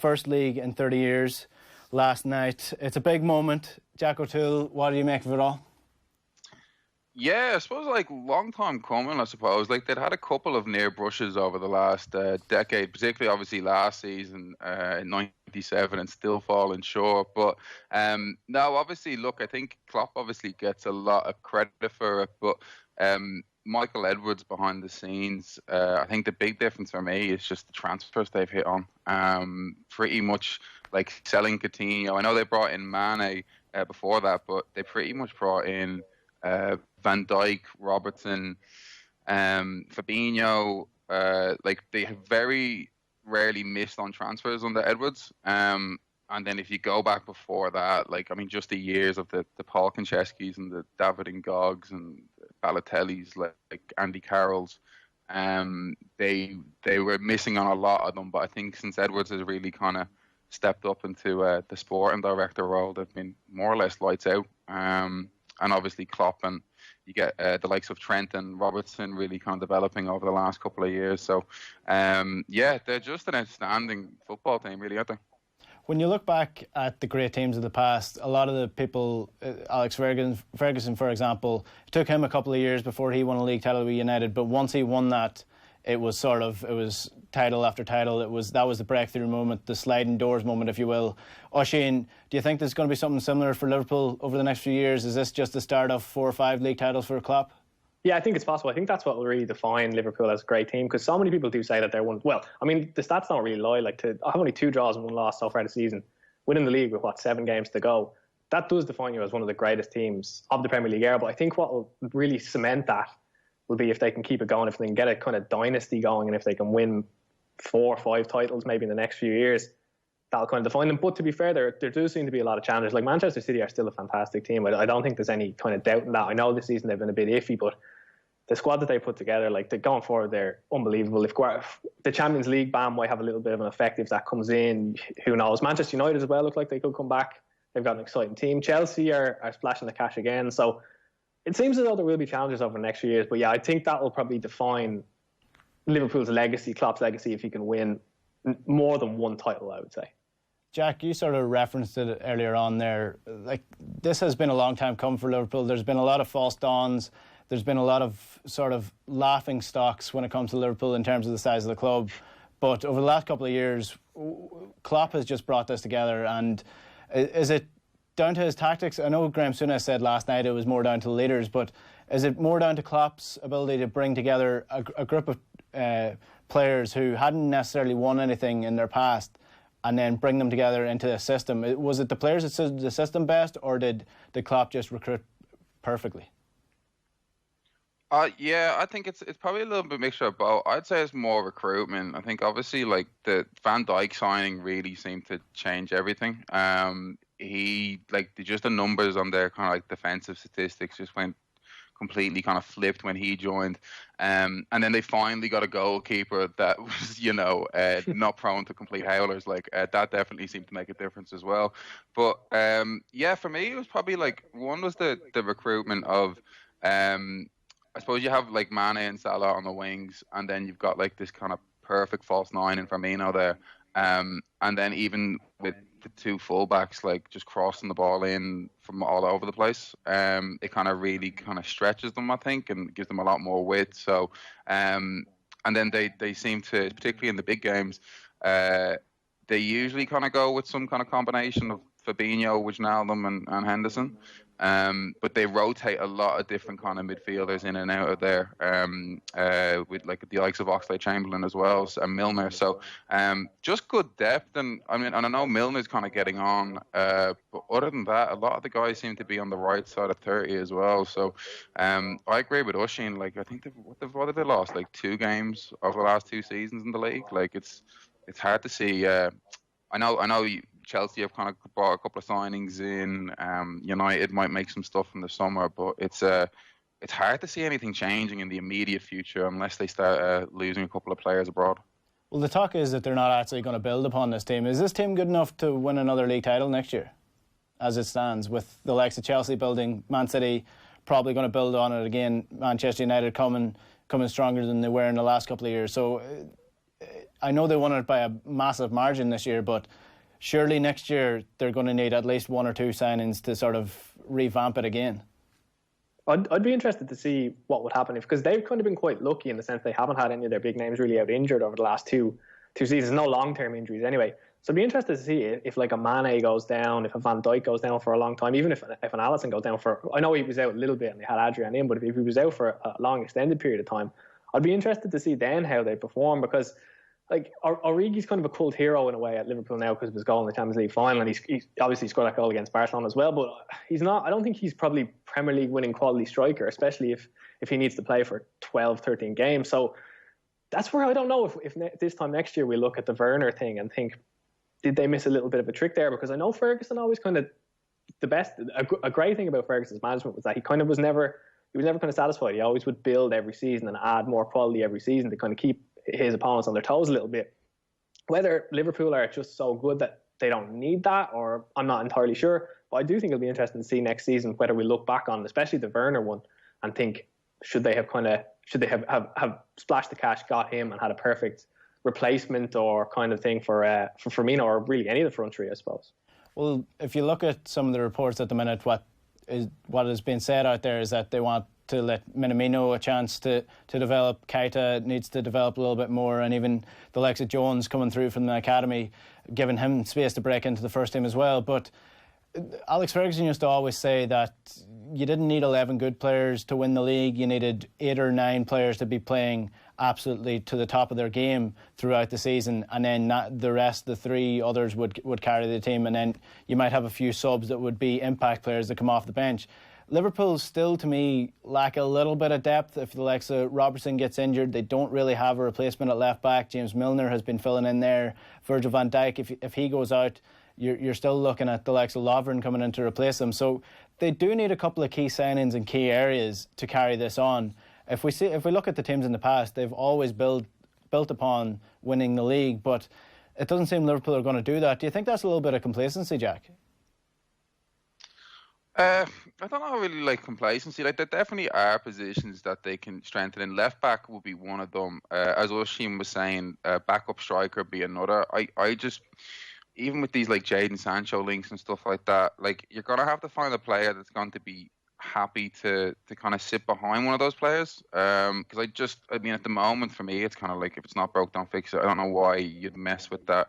first league in 30 years last night. It's a big moment. Jack O'Toole, what do you make of it all? Yeah, I suppose like long time coming, I suppose. Like they'd had a couple of near brushes over the last decade, particularly obviously last season in '97 and still falling short. But no, obviously, look, I think Klopp obviously gets a lot of credit for it, but Michael Edwards behind the scenes, I think the big difference for me is just the transfers they've hit on. Pretty much like selling Coutinho. I know they brought in Mane before that, but they pretty much brought in Van Dijk, Robertson, Fabinho. Like they have very rarely missed on transfers under Edwards. And then if you go back before that, like I mean, just the years of the Paul Koncheskis and the David Ngogs and Balotellis, like Andy Carrolls, they were missing on a lot of them. But I think since Edwards has really kind of stepped up into the sporting director role, they've been more or less lights out. And obviously Klopp, and you get the likes of Trent and Robertson really kind of developing over the last couple of years. So, yeah, they're just an outstanding football team, really, aren't they? When you look back at the great teams of the past, a lot of the people, Alex Ferguson, for example, it took him a couple of years before he won a league title with United, but once he won that, it was title after title. That was the breakthrough moment, the sliding doors moment, if you will. Oisin, do you think there's going to be something similar for Liverpool over the next few years? Is this just the start of 4 or 5 league titles for Klopp? Yeah, I think it's possible. I think that's what will really define Liverpool as a great team, because so many people do say that they're one. Well, I mean, the stats don't really lie. Like, I have only 2 draws and 1 loss so far this season, winning the league with 7 games to go. That does define you as one of the greatest teams of the Premier League era. But I think what will really cement that will be if they can keep it going, if they can get a kind of dynasty going, and if they can win 4 or 5 titles maybe in the next few years, that'll kind of define them. But to be fair, there do seem to be a lot of challenges. Like Manchester City are still a fantastic team. I don't think there's any kind of doubt in that. I know this season they've been a bit iffy, but the squad that they put together, like they're going forward, they're unbelievable. If the Champions League ban might have a little bit of an effect if that comes in, who knows? Manchester United as well look like they could come back. They've got an exciting team. Chelsea are splashing the cash again. So it seems as though there will be challenges over the next few years. But yeah, I think that will probably define Liverpool's legacy, Klopp's legacy, if he can win more than 1 title, I would say. Jack, you sort of referenced it earlier on there. Like, this has been a long time coming for Liverpool. There's been a lot of false dawns. There's been a lot of sort of laughing stocks when it comes to Liverpool in terms of the size of the club. But over the last couple of years, Klopp has just brought this together. And is it down to his tactics? I know Graham Souness said last night it was more down to the leaders, but is it more down to Klopp's ability to bring together a group of players who hadn't necessarily won anything in their past and then bring them together into a system? Was it the players that suited the system best, or did Klopp just recruit perfectly? Yeah, I think it's probably a little bit mixture of both. I'd say it's more recruitment. I think obviously like the Van Dijk signing really seemed to change everything. He just the numbers on their kind of like defensive statistics just went completely kind of flipped when he joined. And then they finally got a goalkeeper that was, not prone to complete howlers. Like that definitely seemed to make a difference as well. But yeah, for me, it was probably like one was the recruitment of, I suppose you have like Mane and Salah on the wings, and then you've got like this kind of perfect false 9 in Firmino there. And then even with the 2 fullbacks, like just crossing the ball in from all over the place, it kind of really kind of stretches them, I think, and gives them a lot more width. So, and then they seem to, particularly in the big games, they usually kind of go with some kind of combination of Fabinho, Wijnaldum, and Henderson. But they rotate a lot of different kind of midfielders in and out of there, with like the likes of Oxlade-Chamberlain as well, and Milner. So just good depth, and I mean, and I know Milner's kind of getting on, but other than that, a lot of the guys seem to be on the right side of 30 as well. So I agree with Oisin. Like I think what have they lost? Like 2 games over the last 2 seasons in the league. Like it's hard to see. I know. Chelsea have kind of brought a couple of signings in. United might make some stuff in the summer, but it's hard to see anything changing in the immediate future unless they start losing a couple of players abroad. Well, the talk is that they're not actually going to build upon this team. Is this team good enough to win another league title next year, as it stands, with the likes of Chelsea building, Man City probably going to build on it again, Manchester United coming stronger than they were in the last couple of years? So I know they won it by a massive margin this year, but surely next year they're going to need at least one or two signings to sort of revamp it again. I'd be interested to see what would happen because they've kind of been quite lucky in the sense they haven't had any of their big names really out injured over the last two seasons. No long-term injuries anyway. So I'd be interested to see if like a Mane goes down, if a Van Dijk goes down for a long time, even if an Alisson goes down for, I know he was out a little bit and they had Adrian in, but if he was out for a long extended period of time, I'd be interested to see then how they perform because like Origi's kind of a cult hero in a way at Liverpool now because of his goal in the Champions League final, and he's obviously scored that goal against Barcelona as well, but he's not, I don't think he's probably Premier League winning quality striker, especially if he needs to play for 12, 13 games. So that's where I don't know if this time next year we look at the Werner thing and think, did they miss a little bit of a trick there? Because I know Ferguson always kind of, a great thing about Ferguson's management was that he was never kind of satisfied. He always would build every season and add more quality every season to kind of keep his opponents on their toes a little bit. Whether Liverpool are just so good that they don't need that, or I'm not entirely sure, but I do think it'll be interesting to see next season whether we look back on, especially the Werner one, and think, should they have splashed the cash, got him, and had a perfect replacement or kind of thing for Firmino, or really any of the front three, I suppose. Well, if you look at some of the reports at the minute, what has been said out there is that they want to let Minamino a chance to develop. Keita needs to develop a little bit more, and even the likes of Jones coming through from the academy, giving him space to break into the first team as well. But Alex Ferguson used to always say that you didn't need 11 good players to win the league. You needed 8 or 9 players to be playing absolutely to the top of their game throughout the season, and then the rest, the 3 others would carry the team, and then you might have a few subs that would be impact players that come off the bench. Liverpool still, to me, lack a little bit of depth. If the likes of Robertson gets injured, they don't really have a replacement at left back. James Milner has been filling in there. Virgil van Dijk, if he goes out, you're still looking at the likes of Lovren coming in to replace him. So they do need a couple of key signings in key areas to carry this on. If we look at the teams in the past, they've always built upon winning the league, but it doesn't seem Liverpool are going to do that. Do you think that's a little bit of complacency, Jack? I don't know, really like complacency. Like, there definitely are positions that they can strengthen. And left back will be one of them. As Oisin was saying, backup striker be another. I just, even with these like Jadon Sancho links and stuff like that, like you're gonna have to find a player that's going to be happy to kind of sit behind one of those players. Because I mean, at the moment for me, it's kind of like if it's not broke, don't fix it. I don't know why you'd mess with that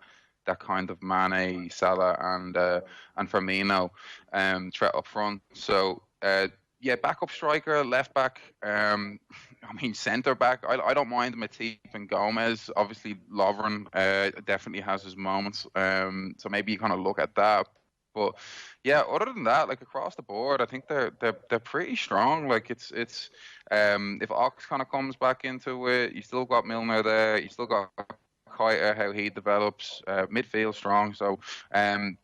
kind of Mane, Salah, and Firmino threat up front. So backup striker, left back. I mean, centre back. I don't mind Matip and Gomez. Obviously, Lovren definitely has his moments. So maybe you kind of look at that. But yeah, other than that, like across the board, I think they're pretty strong. Like it's if Ox kind of comes back into it, you still got Milner there. You still got Keita, how he develops, midfield strong, so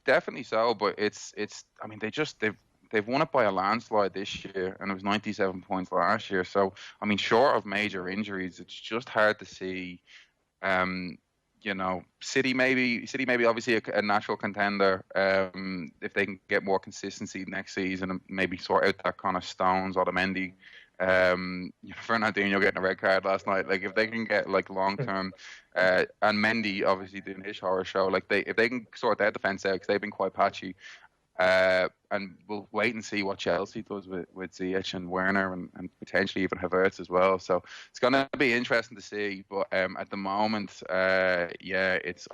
definitely so. But it's I mean, they've won it by a landslide this year, and it was 97 points last year. So I mean, short of major injuries, it's just hard to see. City maybe obviously a natural contender if they can get more consistency next season and maybe sort out that kind of Stones or the Mendy. Fernandinho getting a red card last night. Like if they can get like long term, and Mendy obviously doing his horror show. Like if they can sort their defense out because they've been quite patchy. And we'll wait and see what Chelsea does with Ziyech and Werner and potentially even Havertz as well. So it's going to be interesting to see. But at the moment, I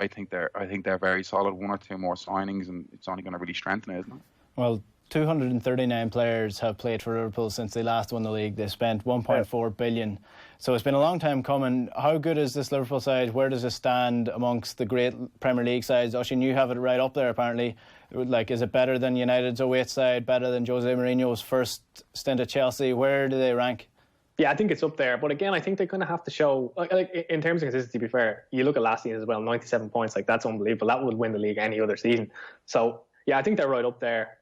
think they're very solid. 1 or 2 more signings, and it's only going to really strengthen it, isn't it? Well, 239 players have played for Liverpool since they last won the league. They spent 1.4 billion. So it's been a long time coming. How good is this Liverpool side? Where does it stand amongst the great Premier League sides? Oisin, you have it right up there apparently. Like, is it better than United's 08 side? Better than Jose Mourinho's first stint at Chelsea? Where do they rank? Yeah, I think it's up there. But again, I think they're going to have to show, like in terms of consistency, to be fair, you look at last season as well, 97 points, like that's unbelievable. That would win the league any other season. So yeah, I think they're right up there.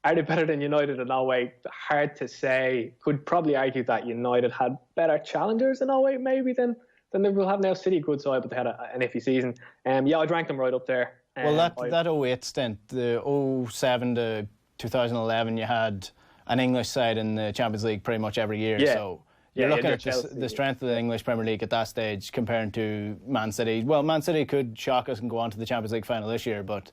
Are they better than United in 08? Hard to say. Could probably argue that United had better challengers in 08 maybe than Liverpool have now. City, good side, but they had an iffy season. I'd rank them right up there. Well, that 08 stint, the 07 to 2011, you had an English side in the Champions League pretty much every year. Yeah. So You're looking at Chelsea, the strength of the English Premier League at that stage comparing to Man City. Well, Man City could shock us and go on to the Champions League final this year, but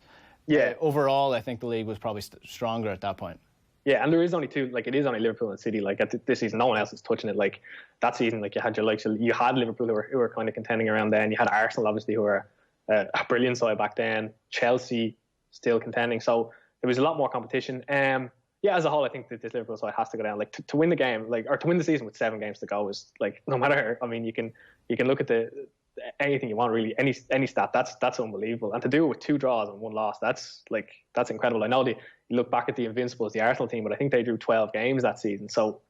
overall, I think the league was probably stronger at that point. Yeah, and there is only two. Like, it is only Liverpool and City. Like, this season, no one else is touching it. Like, that season, like, you had Liverpool who were kind of contending around then. You had Arsenal, obviously, who were a brilliant side back then. Chelsea still contending. So there was a lot more competition. As a whole, I think that this Liverpool side has to go down. Like, to win the game, or to win the season with 7 games to go is, like, no matter. I mean, you can look at anything you want, really, any stat. That's unbelievable. And to do it with 2 draws and 1 loss, that's incredible. I know you look back at the Invincibles, the Arsenal team, but I think they drew 12 games that season. So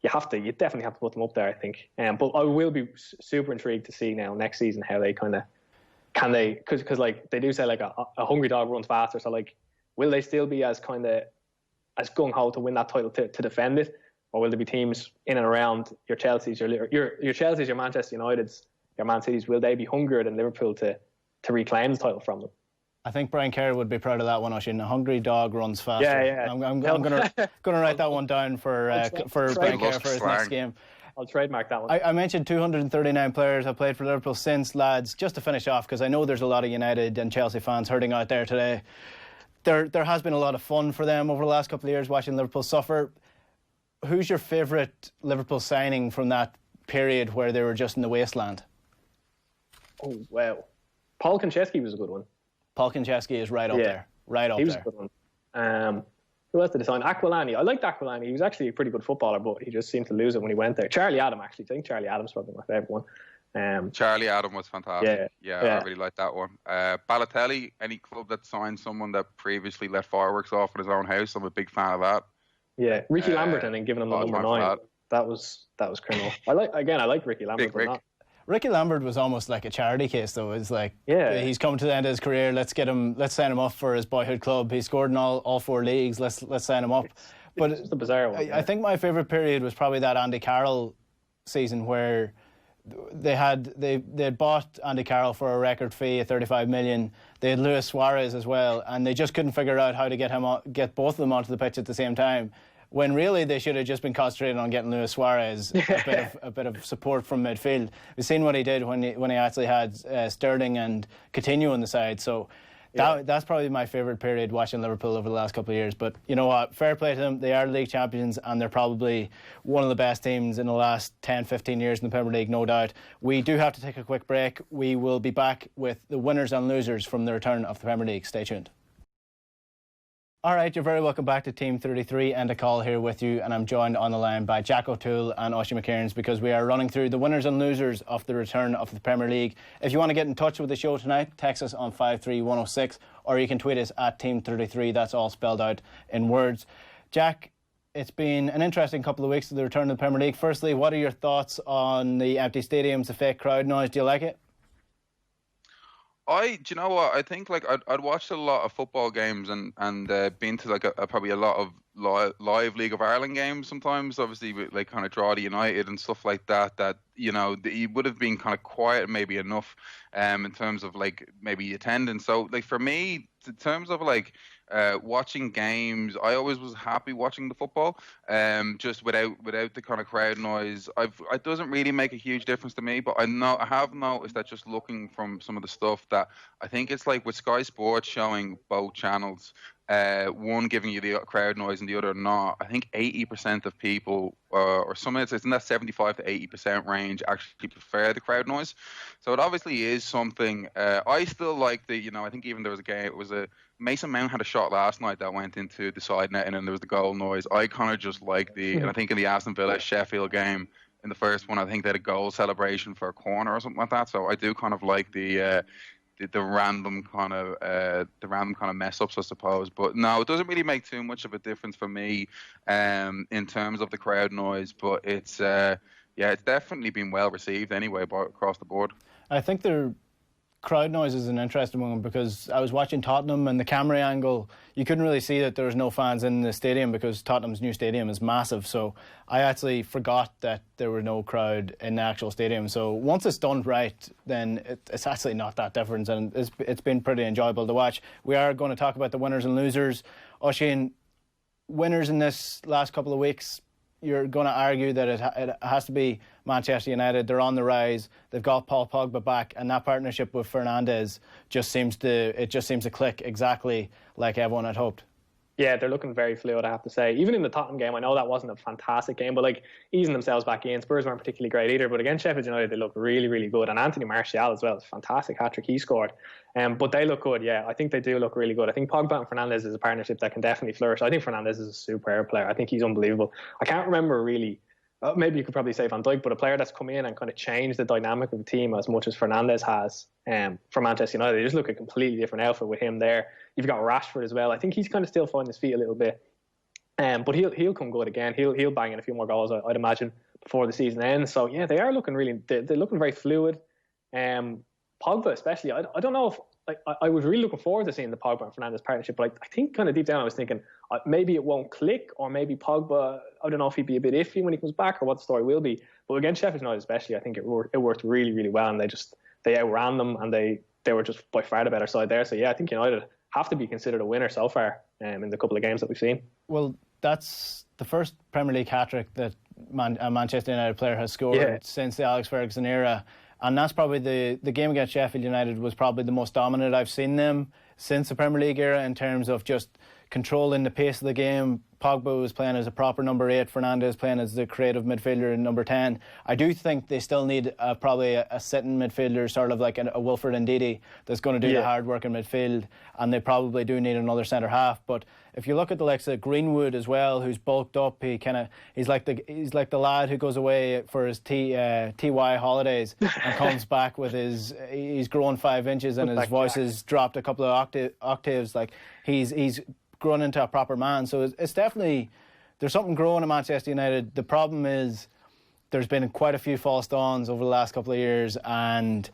you definitely have to put them up there, I think. But I will be super intrigued to see now next season how they because like they do say, like, a hungry dog runs faster. So, like, will they still be as gung ho to win that title to defend it, or will there be teams in and around your Chelseas, your Chelseas, your Manchester Uniteds, your Man Cities? Will they be hungrier than Liverpool to reclaim the title from them? I think Brian Kerr would be proud of that one, Oisin. A hungry dog runs faster. Yeah. I'm gonna write that one down for Brian Kerr for his next game. I'll trademark that one. I mentioned 239 players have played for Liverpool since, lads. Just to finish off, because I know there's a lot of United and Chelsea fans hurting out there today. There has been a lot of fun for them over the last couple of years watching Liverpool suffer. Who's your favourite Liverpool signing from that period where they were just in the wasteland? Oh, wow. Paul Konchesky was a good one. Paul Konchesky is right up there. Right up there. He was a good one. Who else did they sign? Aquilani. I liked Aquilani. He was actually a pretty good footballer, but he just seemed to lose it when he went there. Charlie Adam, actually. I think Charlie Adam's probably my favourite one. Charlie Adam was fantastic. Yeah, I really liked that one. Balotelli, any club that signed someone that previously let fireworks off in his own house, I'm a big fan of that. Yeah, Ricky Lambert, and then giving him the number 9. That was criminal. I like Ricky Lambert. Ricky Lambert was almost like a charity case, though. It's like, he's come to the end of his career. Let's sign him up for his boyhood club. He scored in all 4 leagues. Let's sign him up. But it's just a bizarre one. I think my favourite period was probably that Andy Carroll season where they had bought Andy Carroll for a record fee of 35 million. They had Luis Suarez as well, and they just couldn't figure out how to get both of them onto the pitch at the same time. When really they should have just been concentrating on getting Luis Suarez a bit of support from midfield. We've seen what he did when he actually had Sterling and Coutinho on the side. So that's probably my favourite period watching Liverpool over the last couple of years. But you know what? Fair play to them. They are league champions and they're probably one of the best teams in the last 10, 15 years in the Premier League, no doubt. We do have to take a quick break. We will be back with the winners and losers from the return of the Premier League. Stay tuned. All right, you're very welcome back to Team 33. Enda Coll here with you, and I'm joined on the line by Jack O'Toole and Oisin McQueirns because we are running through the winners and losers of the return of the Premier League. If you want to get in touch with the show tonight, text us on 53106, or you can tweet us at Team33. That's all spelled out in words. Jack, it's been an interesting couple of weeks to the return of the Premier League. Firstly, what are your thoughts on the empty stadiums, the fake crowd noise? Do you like it? Do you know what? I think like I'd watched a lot of football games and been to like probably a lot of live League of Ireland games sometimes. Obviously, with, like kind of draw the United and stuff like that. That you would have been kind of quiet maybe enough, in terms of like maybe attendance. So like for me, in terms of like watching games, I always was happy watching the football, just without the kind of crowd noise. It doesn't really make a huge difference to me, but I have noticed that just looking from some of the stuff that I think it's like with Sky Sports showing both channels, one giving you the crowd noise and the other not. I think 80% of people, or some it's in that 75 to 80% range, actually prefer the crowd noise. So it obviously is something. I still like I think even there was a game. It was Mason Mount had a shot last night that went into the side netting and there was the goal noise. I kind of just like and I think in the Aston Villa Sheffield game, in the first one, I think they had a goal celebration for a corner or something like that. So I do kind of like the random kind of mess ups, I suppose. But no, it doesn't really make too much of a difference for me, in terms of the crowd noise. But it's it's definitely been well received anyway across the board. I think the crowd noise is an interesting one because I was watching Tottenham and the camera angle, you couldn't really see that there was no fans in the stadium because Tottenham's new stadium is massive. So I actually forgot that there were no crowd in the actual stadium. So once it's done right, then it's actually not that different, and it's been pretty enjoyable to watch. We are going to talk about the winners and losers. Oisin, winners in this last couple of weeks, you're going to argue that it has to be Manchester United. They're on the rise. They've got Paul Pogba back, and that partnership with Fernandes just seems to click exactly like everyone had hoped. Yeah, they're looking very fluid, I have to say. Even in the Tottenham game, I know that wasn't a fantastic game, but like easing themselves back in. Spurs weren't particularly great either, but against Sheffield United, they look really, really good. And Anthony Martial as well, it's a fantastic hat-trick he scored. But they look good, yeah. I think they do look really good. I think Pogba and Fernandes is a partnership that can definitely flourish. I think Fernandes is a superb player. I think he's unbelievable. I can't remember really, maybe you could probably say Van Dijk, but a player that's come in and kind of changed the dynamic of the team as much as Fernandes has for Manchester United. They just look a completely different outfit with him there. You've got Rashford as well. I think he's kind of still finding his feet a little bit. But he'll come good again. He'll bang in a few more goals, I'd imagine, before the season ends. So yeah, they are looking really. They're looking very fluid. Pogba especially. I don't know if I was really looking forward to seeing the Pogba and Fernandes partnership, but I think kind of deep down I was thinking maybe it won't click, or maybe Pogba, I don't know if he'd be a bit iffy when he comes back or what the story will be. But against Sheffield United especially, I think it worked really, really well, and they outran them, and they were just by far the better side there. So yeah, I think United have to be considered a winner so far in the couple of games that we've seen. Well, that's the first Premier League hat-trick that a Manchester United player has scored since the Alex Ferguson era. And that's probably the game against Sheffield United was probably the most dominant I've seen them since the Premier League era in terms of just controlling the pace of the game. Pogba was playing as a proper number 8, Fernandes playing as the creative midfielder in number 10. I do think they still need probably a sitting midfielder, sort of like a Wilfred Ndidi, that's going to do the hard work in midfield, and they probably do need another centre half. But if you look at the likes of Greenwood as well, who's bulked up, he's like the lad who goes away for his TY holidays and comes back with he's grown 5 inches and his voice has dropped a couple of octaves. Like he's grown into a proper man. So it's definitely, there's something growing at Manchester United. The problem is there's been quite a few false dawns over the last couple of years, and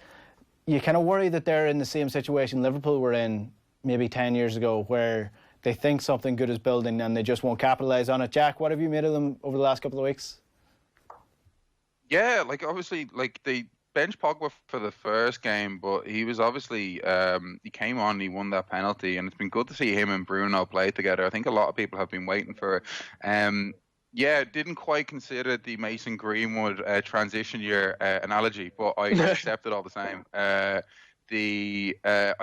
you kind of worry that they're in the same situation Liverpool were in maybe 10 years ago, where they think something good is building and they just won't capitalise on it. Jack, what have you made of them over the last couple of weeks? Yeah, like obviously, like they bench Pogba for the first game, but he was obviously he came on, he won that penalty, and it's been good to see him and Bruno play together. I think a lot of people have been waiting for it. Yeah, didn't quite consider the Mason Greenwood transition year analogy, but I accept it all the same. I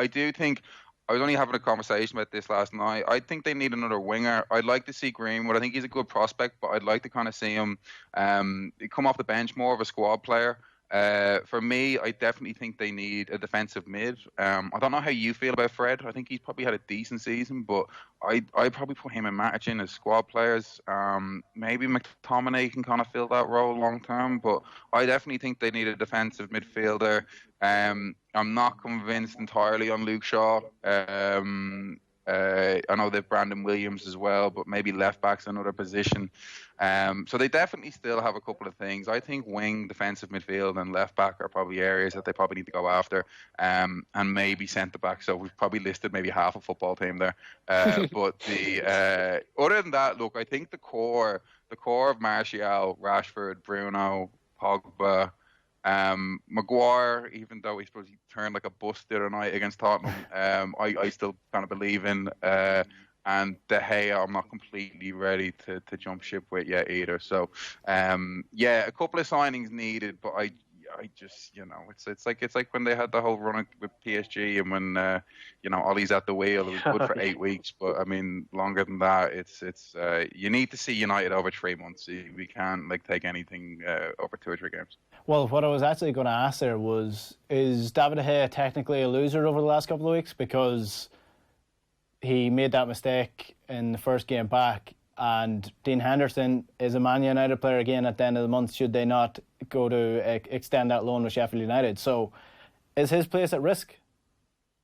do think, I was only having a conversation about this last night. I think they need another winger. I'd like to see Greenwood. I think he's a good prospect, but I'd like to kind of see him come off the bench, more of a squad player. For me, I definitely think they need a defensive mid. I don't know how you feel about Fred. I think he's probably had a decent season, but I'd probably put him and Matic in as squad players. Maybe McTominay can kind of fill that role long term, but I definitely think they need a defensive midfielder. I'm not convinced entirely on Luke Shaw. I know they've Brandon Williams as well, but maybe left back's another position. So they definitely still have a couple of things. I think wing, defensive midfield, and left back are probably areas that they probably need to go after, and maybe centre back. So we've probably listed maybe half a football team there. But other than that, look, I think the core of Martial, Rashford, Bruno, Pogba, Maguire, even though he turned like a bust the other night against Tottenham, I still kind of believe in. And De Gea, I'm not completely ready to jump ship with yet either. So, yeah, a couple of signings needed, but I just, it's like when they had the whole run with PSG, and when Ollie's at the wheel, it was good for 8 weeks. But I mean, longer than that, it's you need to see United over 3 months. We can't take anything over 2 or 3 games. Well, what I was actually going to ask there was, is David De Gea technically a loser over the last couple of weeks because he made that mistake in the first game back, and Dean Henderson is a Man United player again at the end of the month should they not go to extend that loan with Sheffield United. So is his place at risk?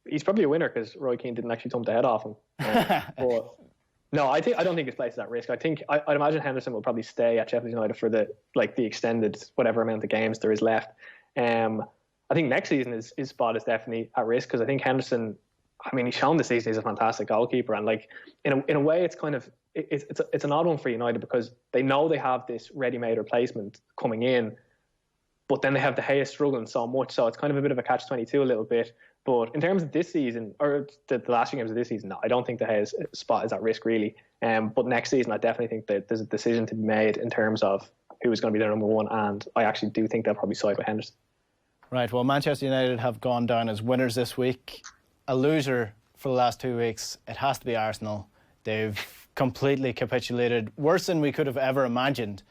He's probably a winner because Roy Keane didn't actually thump the head off him. But no, I don't think his place is at risk. I'd imagine Henderson will probably stay at Sheffield United for the extended whatever amount of games there is left. I think next season his spot is definitely at risk because I think Henderson, I mean, he's shown this season he's a fantastic goalkeeper, and in a way it's kind of it's an odd one for United because they know they have this ready-made replacement coming in, but then they have De Gea struggling so much, so it's kind of a bit of a catch-22 a little bit. But in terms of this season, or the last few games of this season, no, I don't think the Hayes spot is at risk really. But next season, I definitely think that there's a decision to be made in terms of who is going to be their number one, and I actually do think they'll probably side with Henderson. Right, well, Manchester United have gone down as winners this week. A loser for the last 2 weeks, it has to be Arsenal. They've completely capitulated, worse than we could have ever imagined.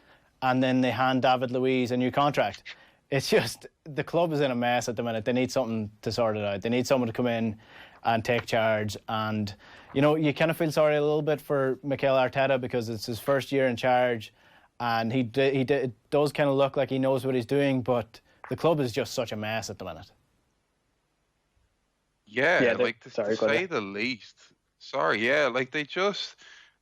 And then they hand David Luiz a new contract. It's just, the club is in a mess at the minute. They need something to sort it out. They need someone to come in and take charge. And, you know, you kind of feel sorry a little bit for Mikel Arteta because it's his first year in charge. And it does kind of look like he knows what he's doing, but the club is just such a mess at the minute. Yeah, like to say the least. Sorry, yeah, like they just,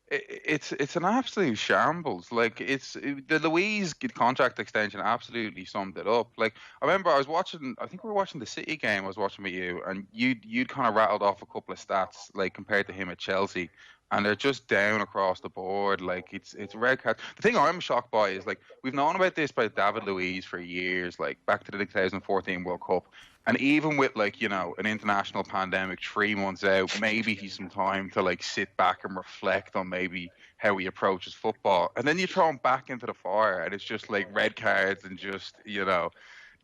it's an absolute shambles. Like the Luiz contract extension absolutely summed it up. Like I remember I think we were watching the City game. I was watching with you, and you'd kind of rattled off a couple of stats like compared to him at Chelsea. And they're just down across the board. Like it's red card. The thing I'm shocked by is like we've known about this by David Luiz for years, like back to the 2014 World Cup. And even with like, you know, an international pandemic 3 months out, maybe he's some time to like sit back and reflect on maybe how he approaches football. And then you throw him back into the fire and it's just like red cards and just, you know,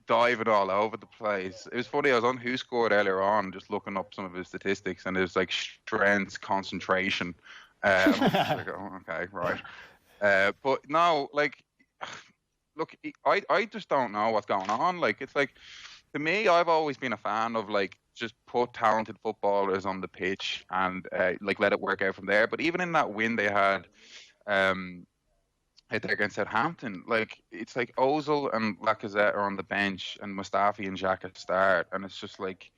diving all over the place. It was funny, I was on Who Scored earlier on just looking up some of his statistics, and there's like strength, concentration. Like, oh, okay, right. But no, like, look, I just don't know what's going on. Like, it's like, to me, I've always been a fan of like just put talented footballers on the pitch and like let it work out from there. But even in that win they had against Southampton, like it's like Ozil and Lacazette are on the bench and Mustafi and Xhaka start, and it's just like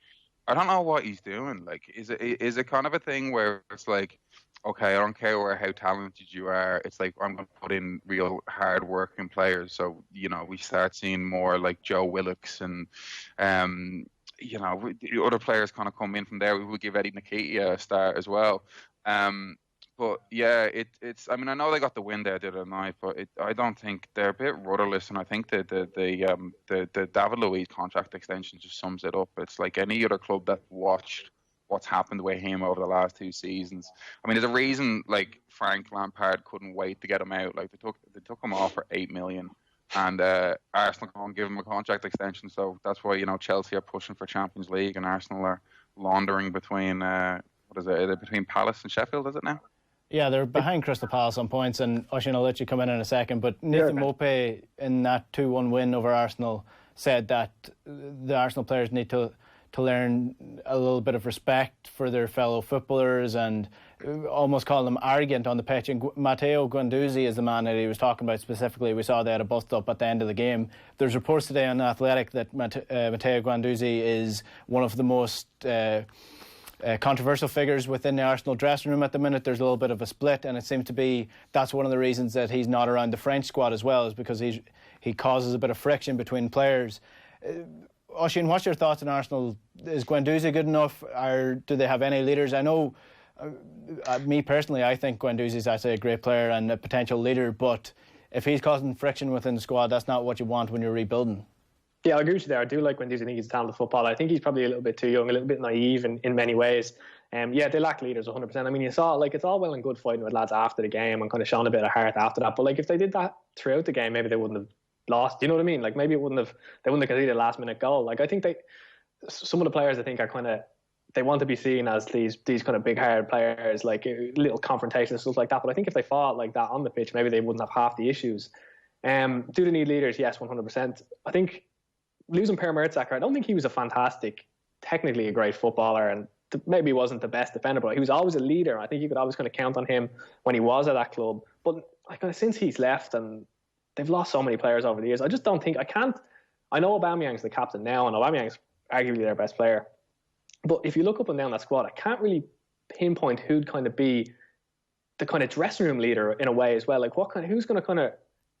I don't know what he's doing. Like, is it kind of a thing where it's like, okay, I don't care how talented you are. It's like I'm going to put in real hard-working players. So, you know, we start seeing more like Joe Willox and, you know, the other players kind of come in from there. We would give Eddie Nketiah a start as well. But yeah, it's. I mean, I know they got the win there the other night, but I don't think they're a bit rudderless. And I think that the David Luiz contract extension just sums it up. It's like any other club that watched what's happened with him over the last 2 seasons. I mean, there's a reason like Frank Lampard couldn't wait to get him out. Like they took him off for $8 million, and Arsenal can't give him a contract extension. So that's why, you know, Chelsea are pushing for Champions League and Arsenal are laundering between between Palace and Sheffield, is it now? Yeah, they're behind Crystal Palace on points, and Oisin, I'll let you come in a second, but Nathan Mopé in that 2-1 win over Arsenal said that the Arsenal players need to learn a little bit of respect for their fellow footballers and almost call them arrogant on the pitch. And Matteo Guendouzi is the man that he was talking about specifically. We saw they had a bust up at the end of the game. There's reports today on Athletic that Matteo Guendouzi is one of the most controversial figures within the Arsenal dressing room at the minute. There's a little bit of a split, and it seems to be that's one of the reasons that he's not around the French squad as well, is because he causes a bit of friction between players. Oisin, what's your thoughts on Arsenal? Is Guendouzi good enough, or do they have any leaders? I know, me personally, I think Guendouzi is actually a great player and a potential leader, but if he's causing friction within the squad, that's not what you want when you're rebuilding. Yeah, I agree with you there. I do like Guendouzi. I think he's a talented footballer. I think he's probably a little bit too young, a little bit naive in many ways. Yeah, they lack leaders 100%. I mean, you saw, like, it's all well and good fighting with lads after the game and kind of showing a bit of heart after that. But, like, if they did that throughout the game, maybe they wouldn't have lost. Do you know what I mean? Like, maybe they wouldn't have conceded a last-minute goal. Like, I think some of the players, I think, are kind of, they want to be seen as these kind of big, hard players, like little confrontations and stuff like that. But I think if they fought like that on the pitch, maybe they wouldn't have half the issues. Do they need leaders? Yes, 100%. I think losing Per Mertesacker, I don't think he was technically a great footballer, and maybe he wasn't the best defender, but he was always a leader. I think you could always kind of count on him when he was at that club. But like, since he's left, and they've lost so many players over the years, I just don't think, I know Aubameyang's the captain now, and Aubameyang's arguably their best player. But if you look up and down that squad, I can't really pinpoint who'd kind of be the kind of dressing room leader in a way as well. Like, who's going to kind of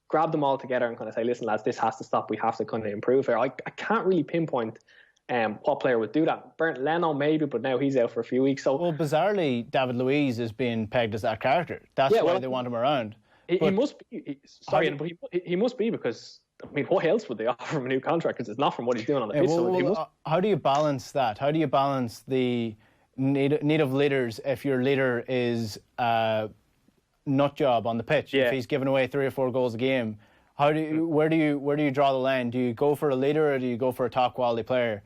grab them all together and kind of say, listen, lads, this has to stop. We have to kind of improve here. I can't really pinpoint what player would do that. Bernd Leno maybe, but now he's out for a few weeks. So, well, bizarrely, David Luiz is being pegged as that character. That's why they want him around. He must be. He must be, because I mean, what else would they offer him a new contract? Because it's not from what he's doing on the pitch. How do you balance that? How do you balance the need of leaders if your leader is a nut job on the pitch? If he's giving away 3 or 4 goals a game, where do you draw the line? Do you go for a leader or do you go for a top quality player?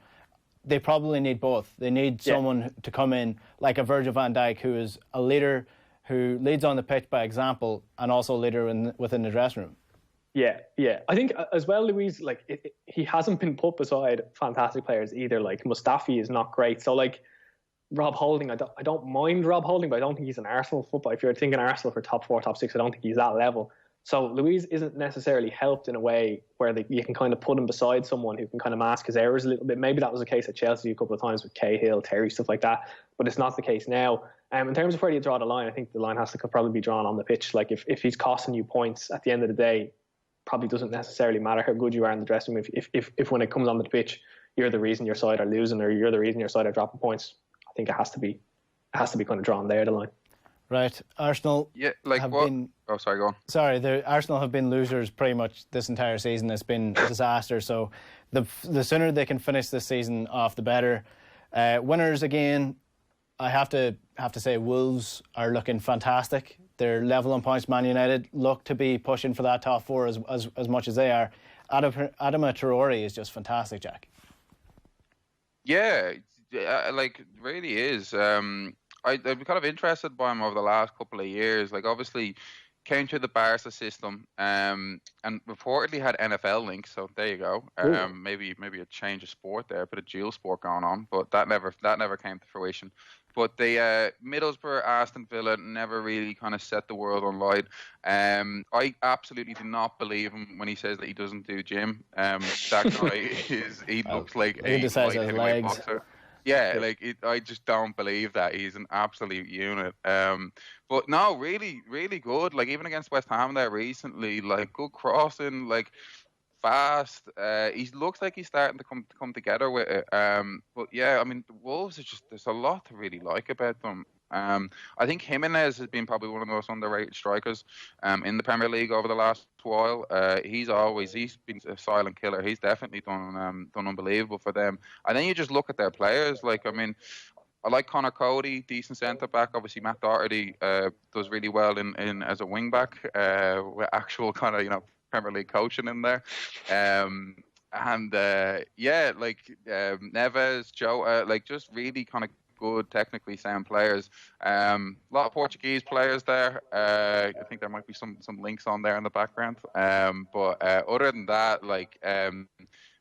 They probably need both. They need someone to come in like a Virgil van Dijk, who is a leader who leads on the pitch by example, and also a leader within the dressing room. Yeah. I think as well, Louise, like he hasn't been put beside fantastic players either. Like Mustafi is not great. So like Rob Holding, I don't mind Rob Holding, but I don't think he's an Arsenal football. If you're thinking Arsenal for top 4, top 6, I don't think he's that level. So Louise isn't necessarily helped in a way where you can kind of put him beside someone who can kind of mask his errors a little bit. Maybe that was the case at Chelsea a couple of times with Cahill, Terry, stuff like that. But it's not the case now. In terms of where you draw the line, I think the line has to probably be drawn on the pitch. Like if he's costing you points at the end of the day, probably doesn't necessarily matter how good you are in the dressing room. If when it comes on the pitch, you're the reason your side are losing or you're the reason your side are dropping points, I think it has to be kind of drawn there, the line. Right, Arsenal. Yeah, like what? Oh, sorry, go on. Sorry, Arsenal have been losers pretty much this entire season. It's been a disaster. So the sooner they can finish this season off, the better. Winners again. I have to say Wolves are looking fantastic. They're level on points. Man United look to be pushing for that top 4 as much as they are. Adama Traore is just fantastic, Jack. Yeah, like really is. I've been kind of interested by him over the last couple of years. Like obviously came through the Barca system and reportedly had NFL links. So there you go. Maybe a change of sport there, a bit of dual sport going on, but that never came to fruition. But the Middlesbrough, Aston Villa never really kind of set the world on light. I absolutely do not believe him when he says that he doesn't do gym. That guy looks like a light heavyweight boxer. Yeah, I just don't believe that. He's an absolute unit. But no, really, really good. Like even against West Ham there recently, like good crossing, like fast. He looks like he's starting to come together with it. But yeah, I mean, the Wolves are just, there's a lot to really like about them. I think Jimenez has been probably one of the most underrated strikers in the Premier League over the last while. He's been a silent killer. He's definitely done unbelievable for them. And then you just look at their players. Like, I mean, I like Connor Cody, decent centre back. Obviously, Matt Doherty does really well in as a wing back with actual kind of Premier League coaching in there. Neves, Joe, just really kind of good, technically sound players. A lot of Portuguese players there. I think there might be some links on there in the background. But other than that,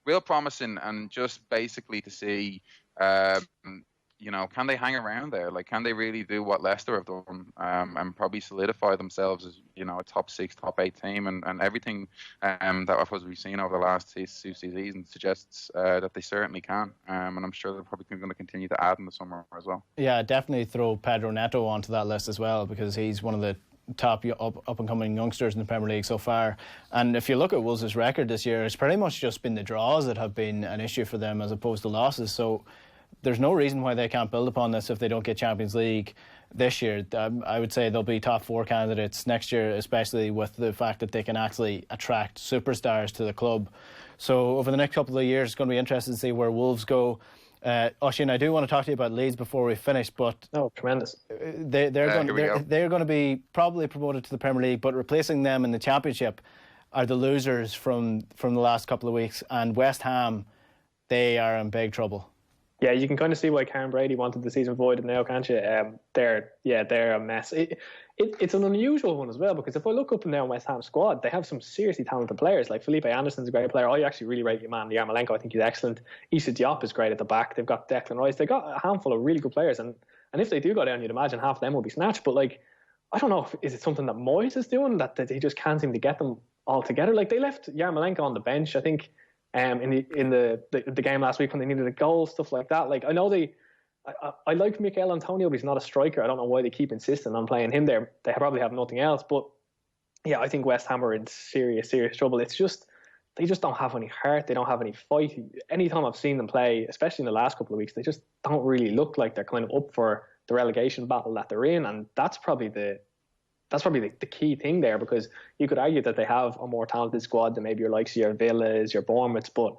real promising, and just basically to see, can they hang around there? Like, can they really do what Leicester have done and probably solidify themselves as, a top 6, top 8 team, and everything that I suppose we've seen over the last 2 seasons suggests that they certainly can. And I'm sure they're probably going to continue to add in the summer as well. Yeah, definitely throw Pedro Neto onto that list as well, because he's one of the top up-and-coming youngsters in the Premier League so far. And if you look at Wolves' record this year, it's pretty much just been the draws that have been an issue for them as opposed to losses. So there's no reason why they can't build upon this if they don't get Champions League this year. I would say they'll be top 4 candidates next year, especially with the fact that they can actually attract superstars to the club. So over the next couple of years, it's going to be interesting to see where Wolves go. Oisin, I do want to talk to you about Leeds before we finish, but tremendous. They're going to be probably promoted to the Premier League, but replacing them in the Championship are the losers from the last couple of weeks, and West Ham, they are in big trouble. Yeah, you can kind of see why Karen Brady wanted the season voided now, can't you? They're a mess. It's an unusual one as well, because if I look up and down West Ham squad, they have some seriously talented players. Like Felipe Anderson's a great player. I actually really rate your man, Yarmolenko. I think he's excellent. Issa Diop is great at the back. They've got Declan Rice. They've got a handful of really good players. And if they do go down, you'd imagine half of them will be snatched. But I don't know, is it something that Moyes is doing, that he just can't seem to get them all together? Like, they left Yarmolenko on the bench, I think, in the game last week when they needed a goal, stuff like that. Like, I know I like Mikel Antonio, but he's not a striker. I don't know why they keep insisting on playing him there. They probably have nothing else. But yeah, I think West Ham are in serious trouble. It's just, they just don't have any heart. They don't have any fight. Anytime I've seen them play, especially in the last couple of weeks, they just don't really look like they're kind of up for the relegation battle that they're in. And that's probably the that's probably the key thing there, because you could argue that they have a more talented squad than maybe your likes of your Villas, your Bournemouths, but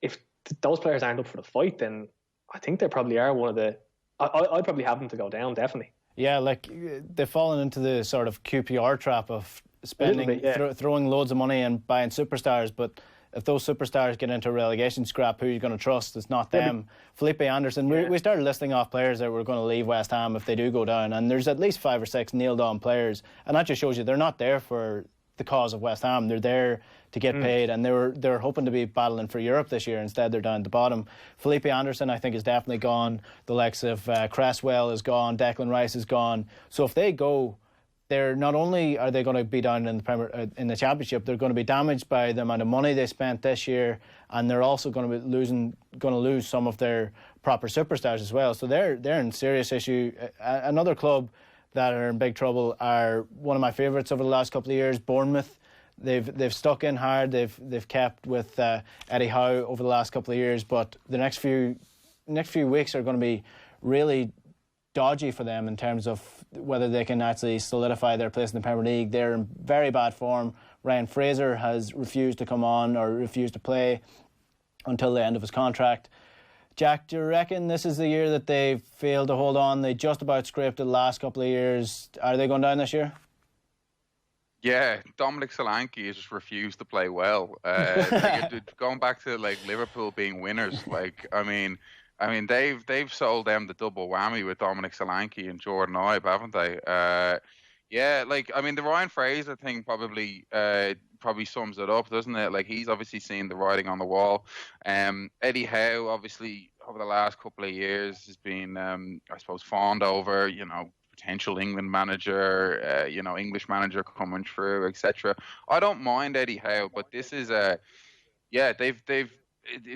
if those players aren't up for the fight, then I think they probably are one of the... I'd probably have them to go down, definitely. Yeah, like they've fallen into the sort of QPR trap of spending, throwing loads of money and buying superstars, but if those superstars get into a relegation scrap, who are you going to trust? It's not them. Felipe Anderson, we started listing off players that were going to leave West Ham if they do go down, and there's at least 5 or 6 nailed on players, and that just shows you they're not there for the cause of West Ham. They're there to get paid, and they're hoping to be battling for Europe this year. Instead, they're down at the bottom. Felipe Anderson, I think, is definitely gone. The likes of Cresswell is gone. Declan Rice is gone. So if they go, they're not only are they going to be down in the Championship, they're going to be damaged by the amount of money they spent this year, and they're also going to be lose some of their proper superstars as well. So they're in serious issue. Another club that are in big trouble are one of my favourites over the last couple of years, Bournemouth. They've stuck in hard. They've kept with Eddie Howe over the last couple of years, but the next few weeks are going to be really dodgy for them in terms of whether they can actually solidify their place in the Premier League. They're in very bad form. Ryan Fraser has refused to come on or refused to play until the end of his contract. Jack, do you reckon this is the year that they've failed to hold on? They just about scraped it the last couple of years. Are they going down this year? Yeah, Dominic Solanke has just refused to play well. Going back to like Liverpool being winners, I mean, they've sold them the double whammy with Dominic Solanke and Jordan Ibe, haven't they? The Ryan Fraser thing probably sums it up, doesn't it? Like, he's obviously seen the writing on the wall. Eddie Howe, obviously, over the last couple of years has been, I suppose, fawned over, potential England manager, English manager coming through, etc. I don't mind Eddie Howe, but this is it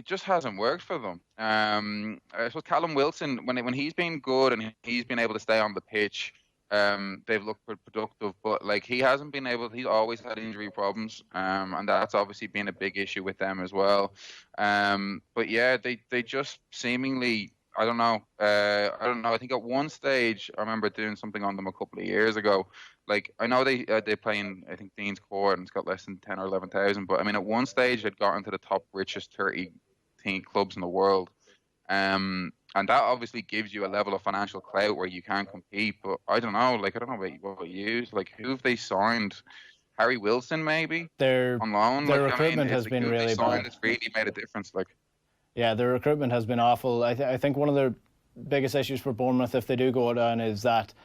just hasn't worked for them. I suppose Callum Wilson, when he's been good and he's been able to stay on the pitch, they've looked productive, but he hasn't been able. He's always had injury problems, and that's obviously been a big issue with them as well. But yeah, they just seemingly. I don't know. I think at one stage I remember doing something on them a couple of years ago. I know they play in, I think, Dean's Court, and it's got less than 10 or 11,000. But I mean, at one stage they'd gotten to the top richest 30 team clubs in the world, and that obviously gives you a level of financial clout where you can compete. But I don't know. I don't know what you use. Who have they signed? Harry Wilson, maybe. On loan. Their recruitment has been really bad. It's really made a difference. Yeah, their recruitment has been awful. I think one of the biggest issues for Bournemouth, if they do go down, is that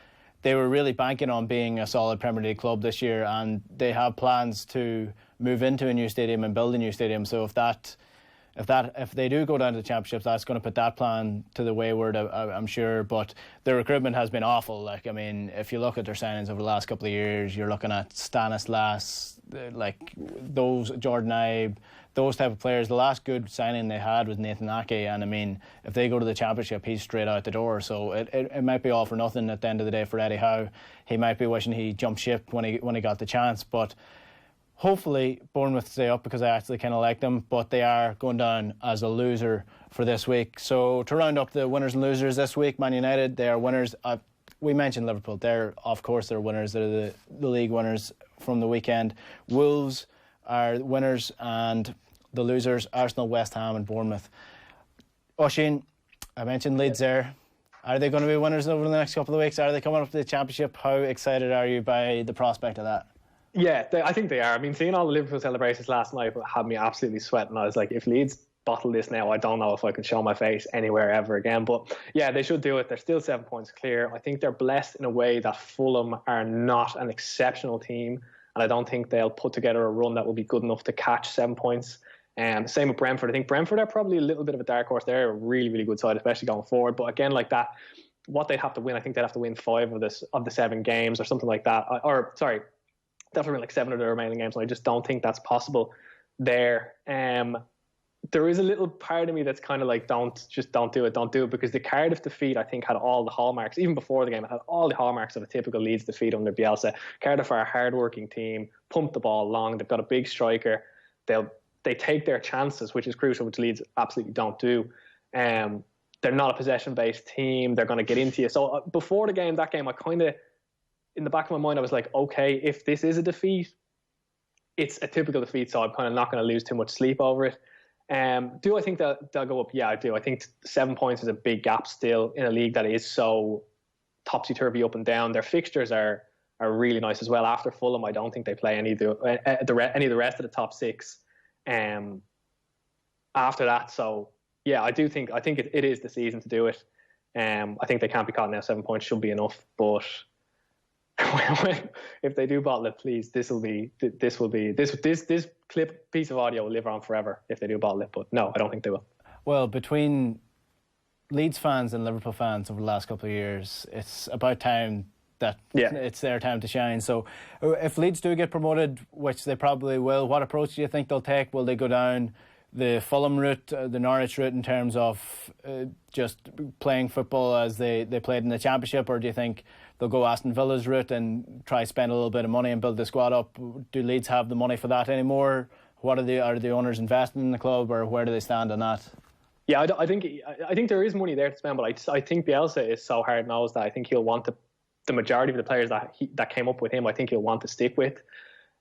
they were really banking on being a solid Premier League club this year, and they have plans to move into a new stadium and build a new stadium. So if they do go down to the Championship, that's going to put that plan to the wayward, I'm sure. But their recruitment has been awful. If you look at their signings over the last couple of years, you're looking at Stanislas, those Jordan Ibe, those type of players. The last good signing they had was Nathan Ake, and if they go to the Championship, he's straight out the door. So it might be all for nothing at the end of the day for Eddie Howe. He might be wishing he jumped ship when he got the chance, but hopefully Bournemouth stay up, because I actually kind of like them, but they are going down as a loser for this week. So to round up the winners and losers this week, Man United, they are winners. We mentioned Liverpool. They're winners. They're the league winners from the weekend. Wolves are winners, and the losers, Arsenal, West Ham and Bournemouth. Oisin, I mentioned Leeds there. Are they going to be winners over the next couple of weeks? Are they coming up to the Championship? How excited are you by the prospect of that? Yeah, I think they are. Seeing all the Liverpool celebrations last night had me absolutely sweating. I was like, if Leeds bottle this now, I don't know if I can show my face anywhere ever again. But yeah, they should do it. They're still 7 points clear. I think they're blessed in a way that Fulham are not an exceptional team, and I don't think they'll put together a run that will be good enough to catch 7 points. Same with Brentford. I think Brentford are probably a little bit of a dark horse. They're a really, really good side, especially going forward. But again, what they'd have to win, I think they'd have to win 5 of the 7 games or something like that. They'd have to win 7 of the remaining games, and I just don't think that's possible there. There is a little part of me that's kind of don't do it, because the Cardiff defeat, I think, had all the hallmarks. Even before the game, it had all the hallmarks of a typical Leeds defeat under Bielsa. Cardiff are a hard-working team, pump the ball long, they've got a big striker. They take their chances, which is crucial, which Leeds absolutely don't do. They're not a possession-based team. They're going to get into you. So before that game, in the back of my mind, I was like, okay, if this is a defeat, it's a typical defeat, so I'm kind of not going to lose too much sleep over it. Do I think that they'll go up? Yeah, I do. I think 7 points is a big gap still in a league that is so topsy-turvy up and down. Their fixtures are really nice as well. After Fulham, I don't think they play any of the rest of the top six after that. So yeah, I think it is the season to do it. I think they can't be caught now. 7 points should be enough, but if they do bottle it, please, this clip piece of audio will live on forever if they do bottle it. But no, I don't think they will. Well, between Leeds fans and Liverpool fans over the last couple of years, it's about time that it's their time to shine. So if Leeds do get promoted, which they probably will, what approach do you think they'll take? Will they go down the Fulham route, the Norwich route, in terms of just playing football as they played in the Championship, or do you think they'll go Aston Villa's route and try spend a little bit of money and build the squad up? Do Leeds have the money for that anymore? What are the owners investing in the club, or where do they stand on that? Yeah, I think there is money there to spend, but I think Bielsa is so hard-nosed that I think he'll want the majority of the players that came up with him, I think he'll want to stick with.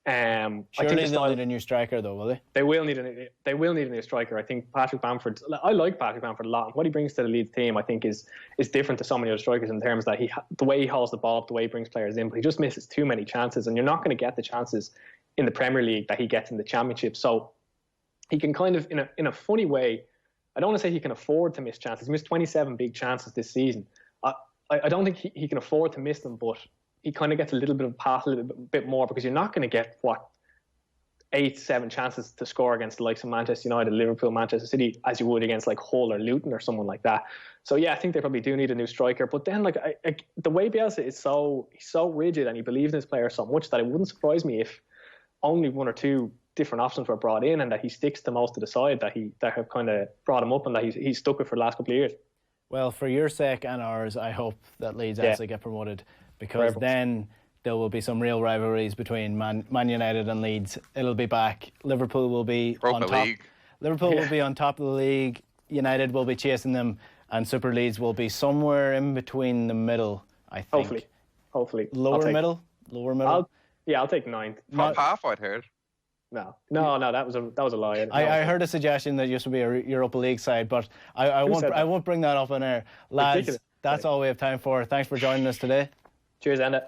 Surely they'll need a new striker, though, will they? They will need a new striker. I think Patrick Bamford. I like Patrick Bamford a lot. What he brings to the Leeds team, I think, is different to so many other strikers in terms that the way he holds the ball up, the way he brings players in. But he just misses too many chances, and you're not going to get the chances in the Premier League that he gets in the Championship. So he can kind of, in a funny way, I don't want to say he can afford to miss chances. He missed 27 big chances this season. I don't think he can afford to miss them, but he kind of gets a little bit of a pass, a little bit more, because you're not going to get 8-7 chances to score against the likes of Manchester United, Liverpool, Manchester City, as you would against like Hull or Luton or someone like that. So yeah, I think they probably do need a new striker. But then the way Bielsa is he's so rigid, and he believes in his players so much, that it wouldn't surprise me if only one or two different options were brought in, and that he sticks to most of the side that have kind of brought him up and that he's stuck with for the last couple of years. Well, for your sake and ours, I hope that Leeds actually get promoted, because then there will be some real rivalries between Man United and Leeds. It'll be back. Liverpool will be on top. Liverpool will be on top of the league. United will be chasing them, and Super Leeds will be somewhere in between the middle, I think. Hopefully. Lower middle. I'll take ninth. Top half, I'd heard. No, that was a lie. I heard a suggestion that used to be a Europa League side, but I won't bring that up on air. Lads, that's all we have time for. Thanks for joining us today. Cheers, Enda.